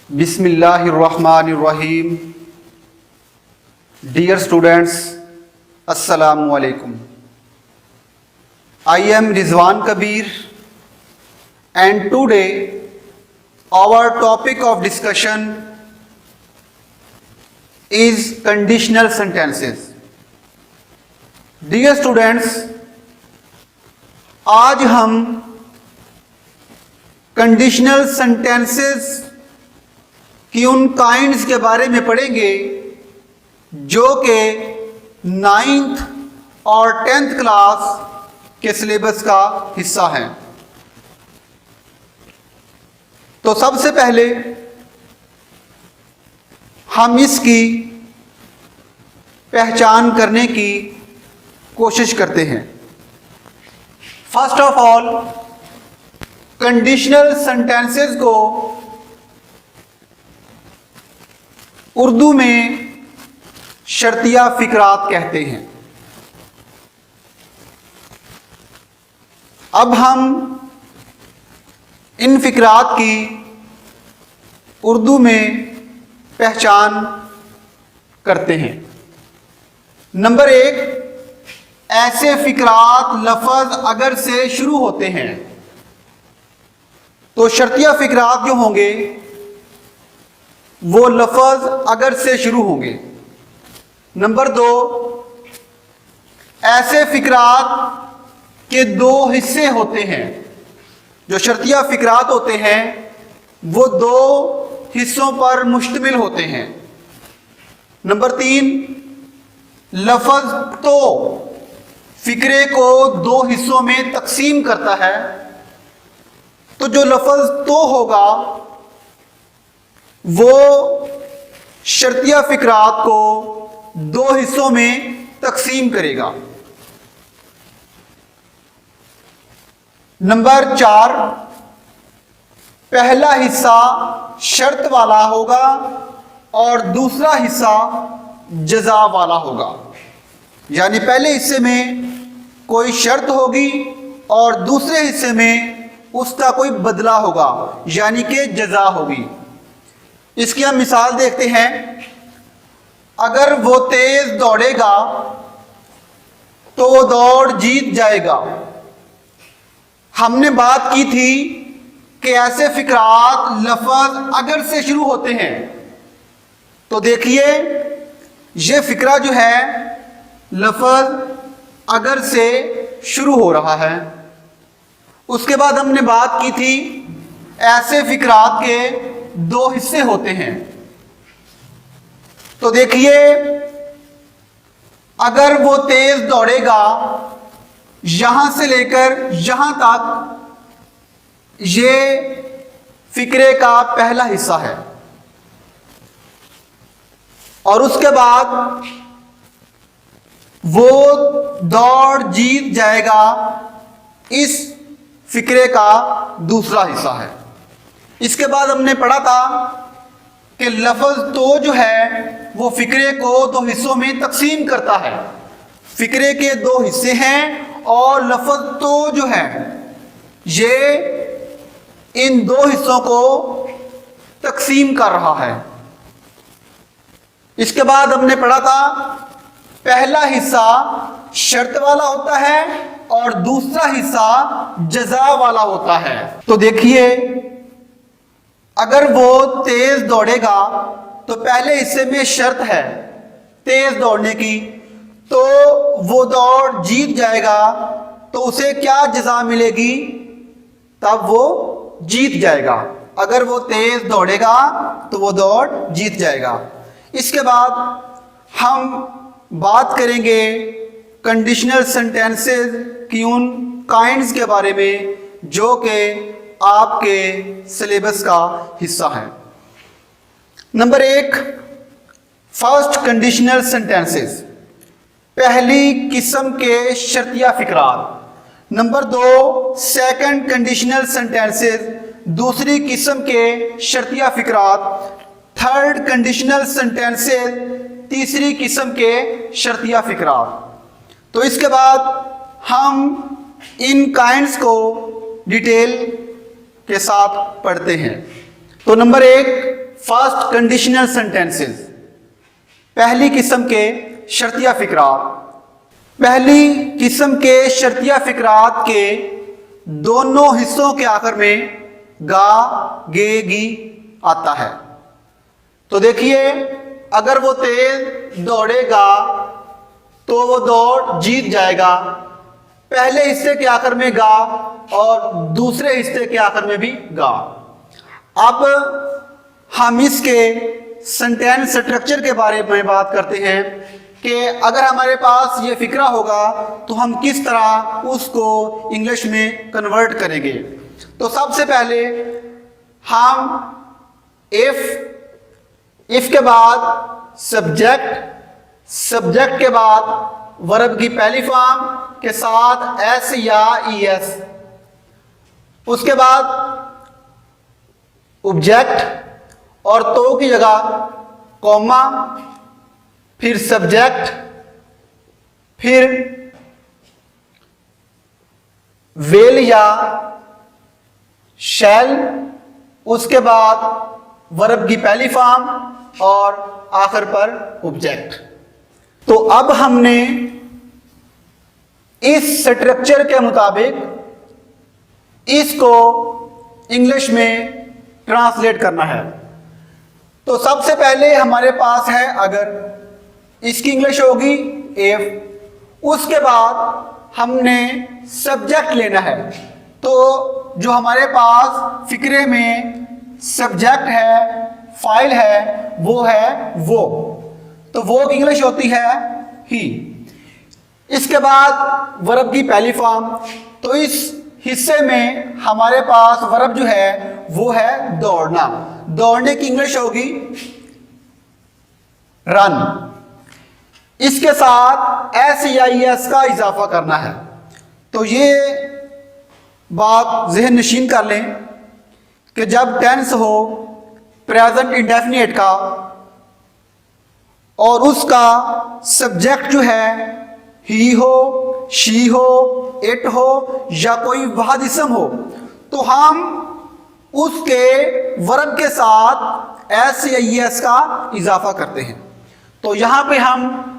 बिस्मिल्लाहिर्रहमानिर्रहीम। Dear students, Assalamu alaikum. I am Rizwan Kabir and today our topic of discussion is conditional sentences. Dear students, आज हम conditional sentences की उन kinds के बारे में पढ़ेंगे जो कि 9th और 10th क्लास के सिलेबस का हिस्सा हैं। तो सबसे पहले हम इसकी पहचान करने की कोशिश करते हैं। First of all, conditional sentences को उर्दू में शर्तिया फिकरात कहते हैं। अब हम इन फिकरात की उर्दू में पहचान करते हैं। नंबर 1, ऐसे फिकरात लफ्ज़ अगर से शुरू होते हैं तो शर्तिया फिकरात जो होंगे वो लफ्ज़ अगर से शुरू होंगे। नंबर 2, ऐसे फिकरात के 2 हिस्से होते हैं। जो शर्तिया फिकरात होते हैं वो 2 हिस्सों पर मुश्तमिल होते हैं। नंबर 3, लफ्ज़ तो फिक्रे को 2 हिस्सों में तकसीम करता है। तो जो लफ्ज़ तो होगा वो शर्तिया फिकरात को 2 हिस्सों में तकसीम करेगा। नंबर 4, पहला हिस्सा शर्त वाला होगा और दूसरा हिस्सा जज़ा वाला होगा। यानी पहले हिस्से में कोई शर्त होगी और दूसरे हिस्से में उसका कोई बदला होगा, यानी कि जज़ा होगी। इसकी हम मिसाल देखते हैं। अगर वो तेज दौड़ेगा तो वो दौड़ जीत जाएगा। हमने बात की थी कि ऐसे फिकरात लफ्ज़ अगर से शुरू होते हैं। तो देखिए, ये फिक्रा जो है लफ्ज़ अगर से शुरू हो रहा है। उसके बाद हमने बात की थी ऐसे फिकरात के 2 हिस्से होते हैं। तो देखिए, अगर वो तेज दौड़ेगा, यहां से लेकर यहां तक ये फिक्रे का पहला हिस्सा है। और उसके बाद वो दौड़ जीत जाएगा, इस फिक्रे का दूसरा हिस्सा है। इसके बाद हमने पढ़ा था कि लफ्ज़ तो जो है वो फिक्रे को 2 हिस्सों में तकसीम करता है। फिक्रे के 2 हिस्से हैं और लफ्ज़ तो जो है ये इन 2 हिस्सों को तकसीम कर रहा है। इसके बाद हमने पढ़ा था पहला हिस्सा शर्त वाला होता है और दूसरा हिस्सा जज़ा वाला होता है। तो देखिए, अगर वो तेज दौड़ेगा तो पहले हिस्से में शर्त है तेज दौड़ने की, तो वो दौड़ जीत जाएगा। तो उसे क्या जज़ा मिलेगी? तब वो जीत जाएगा। अगर वो तेज दौड़ेगा तो वो दौड़ जीत जाएगा। इसके बाद हम बात करेंगे कंडीशनल सेंटेंसेस की उन काइंड्स के बारे में जो कि आपके सिलेबस का हिस्सा है। नंबर 1, फर्स्ट कंडीशनल सेंटेंसेस, पहली किस्म के शर्तिया फिकरात। नंबर 2, सेकंड कंडीशनल सेंटेंसेस, दूसरी किस्म के शर्तिया फिकरात। थर्ड कंडीशनल सेंटेंसेस, तीसरी किस्म के शर्तिया फिकरात। तो इसके बाद हम इन काइंड्स को डिटेल के साथ पढ़ते हैं। तो नंबर 1, फर्स्ट कंडीशनल सेंटेंसेस, पहली किस्म के शर्तिया फिकरात। पहली किस्म के शर्तिया फिकरात के दोनों हिस्सों के आखिर में गा गे गी आता है। तो देखिए, अगर वो तेज दौड़ेगा तो वो दौड़ जीत जाएगा। पहले हिस्से के आखिर में गा और दूसरे हिस्से के आखिर में भी गा। अब हम इसके सेंटेंस स्ट्रक्चर के बारे में बात करते हैं कि अगर हमारे पास ये फिक्रा होगा तो हम किस तरह उसको इंग्लिश में कन्वर्ट करेंगे। तो सबसे पहले हम इफ के बाद सब्जेक्ट, सब्जेक्ट के बाद वर्ब की पहली फॉर्म के साथ एस या ईएस, उसके बाद ऑब्जेक्ट और तो की जगह कॉमा, फिर सब्जेक्ट, फिर वेल या शैल, उसके बाद वर्ब की पहली फॉर्म और आखिर पर ऑब्जेक्ट। तो अब हमने इस स्ट्रक्चर के मुताबिक इसको इंग्लिश में ट्रांसलेट करना है। तो सबसे पहले हमारे पास है अगर, इसकी इंग्लिश होगी इफ। उसके बाद हमने सब्जेक्ट लेना है। तो जो हमारे पास फिक्रे में सब्जेक्ट है, फाइल है, वो है वो। तो वो की इंग्लिश होती है ही। इसके बाद वर्ब की पहली फॉर्म। तो इस हिस्से में हमारे पास वर्ब जो है वो है दौड़ना। दौड़ने की इंग्लिश होगी रन। इसके साथ एस या एस का इजाफा करना है। तो ये बात ज़हन नशीन कर लें कि जब टेंस हो प्रेजेंट इंडेफिनिट का और उसका सब्जेक्ट जो है ही हो, शी हो, इट हो या कोई वाहिद इस्म हो, तो हम उसके वर्ब के साथ एस या एस का इजाफा करते हैं। तो यहां पे हम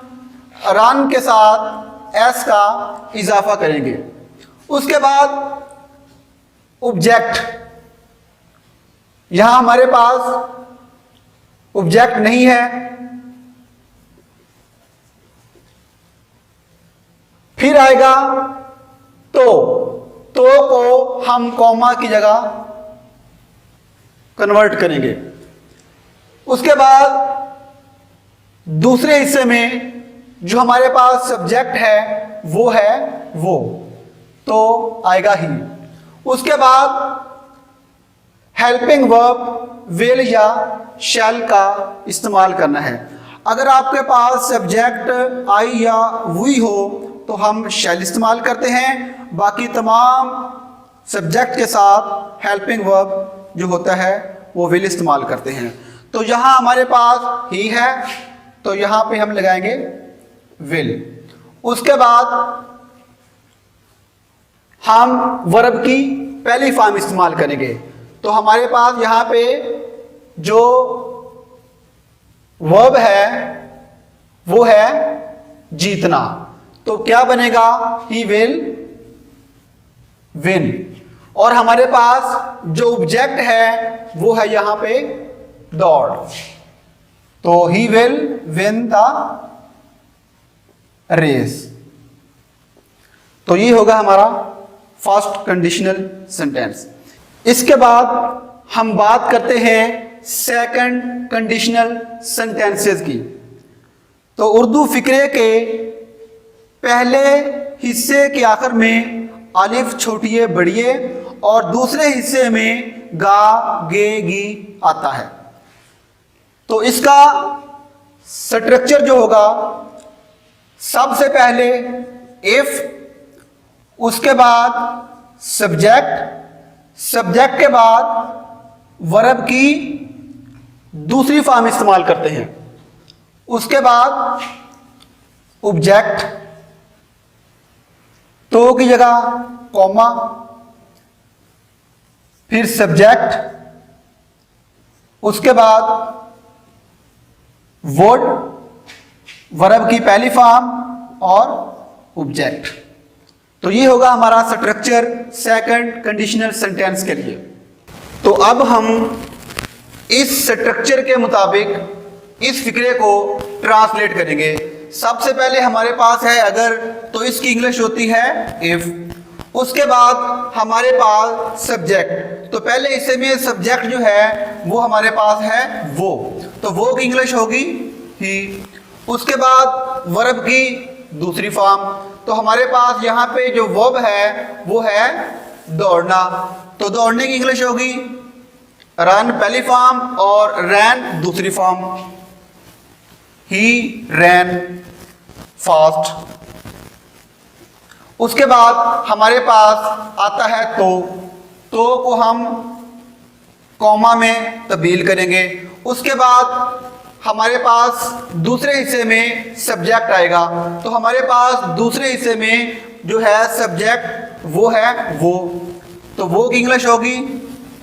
रन के साथ एस का इजाफा करेंगे। उसके बाद ऑब्जेक्ट, यहां हमारे पास ऑब्जेक्ट नहीं है। फिर आएगा तो को हम कॉमा की जगह कन्वर्ट करेंगे। उसके बाद दूसरे हिस्से में जो हमारे पास सब्जेक्ट है वो है वो, तो आएगा ही। उसके बाद हेल्पिंग वर्ब विल या शैल का इस्तेमाल करना है। अगर आपके पास सब्जेक्ट आई या वी हो तो हम शैल इस्तेमाल करते हैं। बाकी तमाम सब्जेक्ट के साथ हेल्पिंग वर्ब जो होता है वो विल इस्तेमाल करते हैं। तो यहाँ हमारे पास ही है तो यहाँ पे हम लगाएंगे विल। उसके बाद हम वर्ब की पहली फॉर्म इस्तेमाल करेंगे। तो हमारे पास यहाँ पे जो वर्ब है वो है जीतना। तो क्या बनेगा? ही विल विन। और हमारे पास जो ऑब्जेक्ट है वो है यहां पे दौड़। तो he will win the race. तो ये होगा हमारा फर्स्ट कंडीशनल सेंटेंस। इसके बाद हम बात करते हैं सेकंड कंडीशनल सेंटेंसेस की। तो उर्दू फिक्रे के पहले हिस्से के आखिर में अलिफ छोटिए बढ़िए और दूसरे हिस्से में गा गे गी आता है। तो इसका स्ट्रक्चर जो होगा, सबसे पहले इफ, उसके बाद सब्जेक्ट, सब्जेक्ट के बाद वर्ब की दूसरी फॉर्म इस्तेमाल करते हैं। उसके बाद ऑब्जेक्ट, तो की जगह कॉमा, फिर सब्जेक्ट, उसके बाद वुड वर्ब की पहली फॉर्म और ऑब्जेक्ट। तो ये होगा हमारा स्ट्रक्चर सेकंड कंडीशनल सेंटेंस के लिए। तो अब हम इस स्ट्रक्चर के मुताबिक इस फिक्रे को ट्रांसलेट करेंगे। सबसे पहले हमारे पास है अगर, तो इसकी इंग्लिश होती है इफ। उसके बाद हमारे पास सब्जेक्ट, तो पहले हिस्से में सब्जेक्ट जो है वो हमारे पास है वो, तो वो की इंग्लिश होगी ही। उसके बाद वर्ब की दूसरी फॉर्म, तो हमारे पास यहाँ पे जो वर्ब है वो है दौड़ना, तो दौड़ने की इंग्लिश होगी रन पहली फॉर्म और रैन दूसरी फॉर्म। ही रैन फास्ट। उसके बाद हमारे पास आता है तो को हम कॉमा में तब्दील करेंगे। उसके बाद हमारे पास दूसरे हिस्से में सब्जेक्ट आएगा, तो हमारे पास दूसरे हिस्से में जो है सब्जेक्ट वो है वो, तो वो की इंग्लिश होगी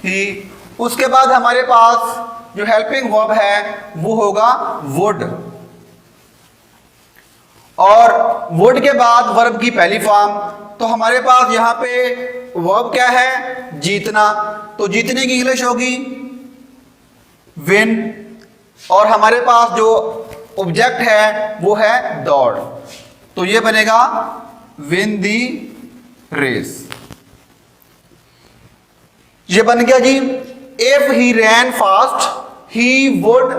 ही। उसके बाद हमारे पास जो हेल्पिंग वर्ब है वो होगा वुड, और वुड के बाद वर्ब की पहली फॉर्म, तो हमारे पास यहाँ पे वर्ब क्या है जीतना, तो जीतने की इंग्लिश होगी विन, और हमारे पास जो ऑब्जेक्ट है वो है दौड़, तो ये बनेगा विन दी रेस। ये बन गया जी, if he ran fast he would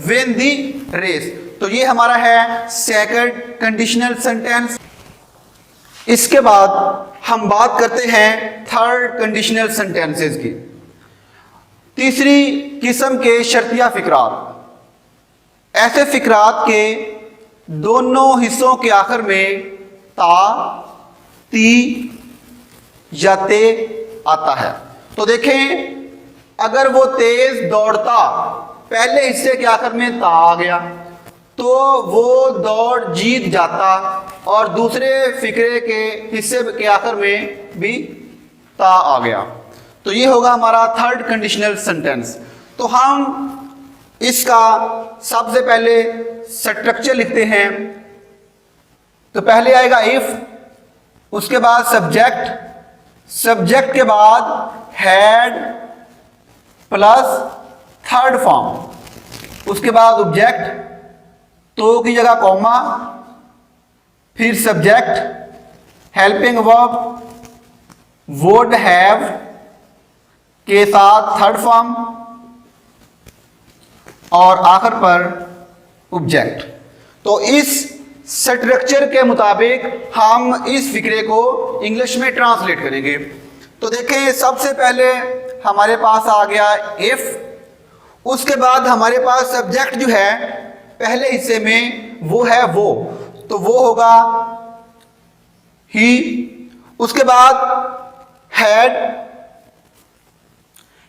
win the race. तो ये हमारा है सेकंड कंडीशनल सेंटेंस। इसके बाद हम बात करते हैं थर्ड कंडीशनल सेंटेंसेस की। तीसरी किस्म के शर्तिया फिक्रात, ऐसे फिक्रात के दोनों हिस्सों के आखिर में ता, ती या ते आता है। तो देखें, अगर वो तेज दौड़ता, पहले हिस्से के आखिर में ता आ गया तो वो दौड़ जीत जाता, और दूसरे फिक्रे के हिस्से के आखिर में भी ता आ गया, तो ये होगा हमारा थर्ड कंडीशनल सेंटेंस। तो हम इसका सबसे पहले स्ट्रक्चर लिखते हैं। तो पहले आएगा इफ, उसके बाद सब्जेक्ट, सब्जेक्ट के बाद हैड प्लस थर्ड फॉर्म, उसके बाद ऑब्जेक्ट, तो की जगह कॉमा, फिर subject, helping verb would have के साथ थर्ड फॉर्म, और आखिर पर ऑब्जेक्ट। तो इस स्ट्रक्चर के मुताबिक हम इस फिक्रे को इंग्लिश में ट्रांसलेट करेंगे। तो देखें, सबसे पहले हमारे पास आ गया इफ, उसके बाद हमारे पास सब्जेक्ट जो है पहले हिस्से में वो है वो, तो वो होगा ही। उसके बाद हैड,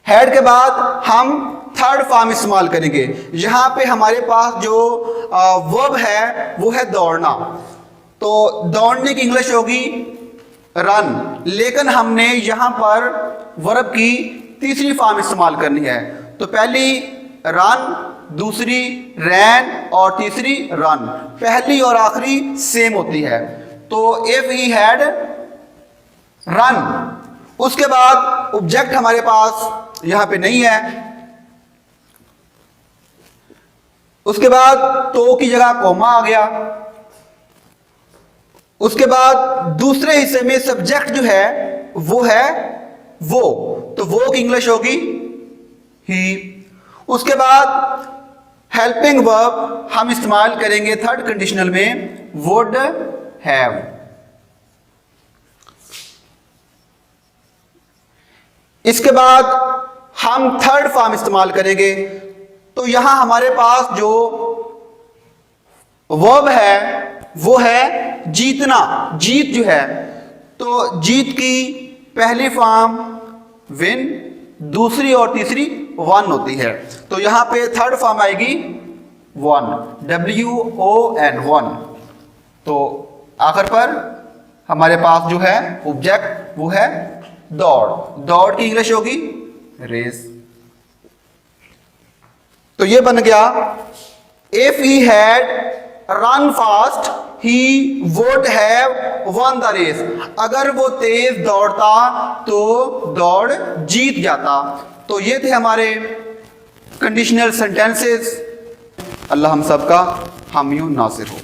हैड के बाद हम थर्ड फॉर्म इस्तेमाल करेंगे। यहां पे हमारे पास जो वर्ब है वो है दौड़ना, तो दौड़ने की इंग्लिश होगी रन, लेकिन हमने यहां पर वर्ब की तीसरी फॉर्म इस्तेमाल करनी है। तो पहली रन, दूसरी रैन और तीसरी रन, पहली और आखिरी सेम होती है। तो इफ ही हैड रन, उसके बाद ऑब्जेक्ट हमारे पास यहां पे नहीं है, उसके बाद तो की जगह कॉमा आ गया, उसके बाद दूसरे हिस्से में सब्जेक्ट जो है वो है वो, तो वो की इंग्लिश होगी ही। उसके बाद हेल्पिंग वर्ब हम इस्तेमाल करेंगे थर्ड कंडीशनल में वुड हैव। इसके बाद हम थर्ड फॉर्म इस्तेमाल करेंगे। तो यहां हमारे पास जो वर्ब है वो है जीतना, जीत जो है, तो जीत की पहली फॉर्म विन, दूसरी और तीसरी वन होती है। तो यहां पे थर्ड फॉर्म आएगी वन, WON वन। तो आखिर पर हमारे पास जो है ऑब्जेक्ट वो है दौड़, दौड़ की इंग्लिश होगी रेस। तो ये बन गया if he had run fast he would have won the race. अगर वो तेज दौड़ता तो दौड़ जीत जाता। तो ये थे हमारे कंडीशनल सेंटेंसेस। अल्लाह हम सबका हामी नासिर हो।